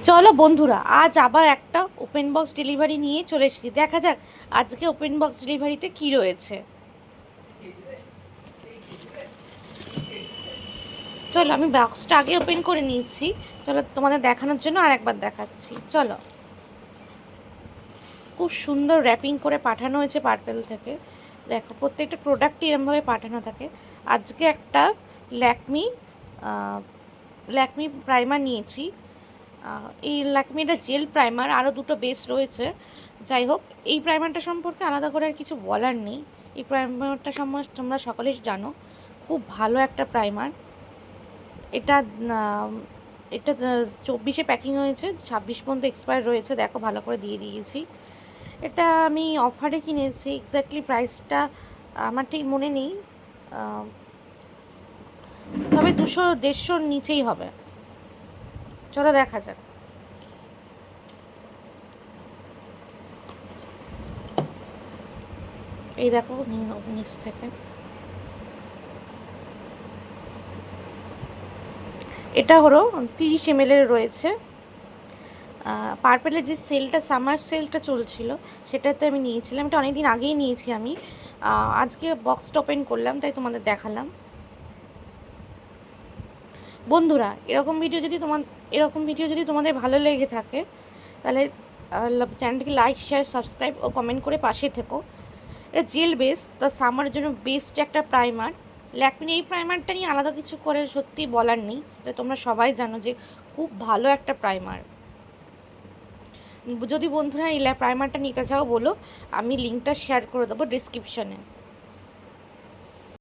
চলো বন্ধুরা, আজ আবার একটা ওপেন বক্স ডেলিভারি নিয়ে চলে এসেছি। দেখা যাক আজকে ওপেন বক্স ডেলিভারিতে কি রয়েছে। চলো, আমি বক্সটা আগে ওপেন করে নিয়েছি। চলো তোমাদের দেখানোর জন্য আর একবার দেখাচ্ছি। চলো, খুব সুন্দর র্যাপিং করে পাঠানো হয়েছে পার্পেল থেকে। দেখো, প্রত্যেকটা প্রোডাক্টই এরমভাবে পাঠানো থাকে। আজকে একটা ল্যাকমি ল্যাকমি প্রাইমার নিয়েছি। এই ল্যাকমিটা জেল প্রাইমার, আরও দুটো বেস রয়েছে। যাই হোক, এই প্রাইমারটা সম্পর্কে আলাদা করে আর কিছু বলার নেই। এই প্রাইমারটা সম্বন্ধে তোমরা সকলেই জানো, খুব ভালো একটা প্রাইমার। এটা এটা 24-এ প্যাকিং হয়েছে, 26 পর্যন্ত এক্সপায়ার রয়েছে। দেখো, ভালো করে দিয়ে দিয়েছি। এটা আমি অফারে কিনেছি। এক্স্যাক্টলি প্রাইসটা আমার ঠিক মনে নেই, তবে 200-150 নিচেই হবে। চলো দেখা যাক। এই দেখো, নিচ থেকে এটা হলো 30 ml রয়েছে। পার্পেলের যে সেলটা, সামার সেলটা চলছিল, সেটাতে আমি নিয়েছিলাম। এটা অনেক দিন আগেই নিয়েছি আমি। আজকে বক্সটা ওপেন করলাম, তাই তোমাদের দেখালাম। বন্ধুরা, এরকম ভিডিও যদি তোমাদের ভালো লেগে থাকে, তাহলে চ্যানেলটিকে লাইক, শেয়ার, সাবস্ক্রাইব ও কমেন্ট করে পাশে থেকো। এটা জেল বেস, তা সামারের জন্য বেস্ট একটা প্রাইমার। ল্যাকমি এই প্রাইমারটা নিয়ে আলাদা কিছু করে সত্যি বলার নেই। এটা তোমরা সবাই জানো যে খুব ভালো একটা প্রাইমার। যদি বন্ধুরা এই প্রাইমারটা নিতে চাও বলো, আমি লিঙ্কটা শেয়ার করে দেবো ডিসক্রিপশনে।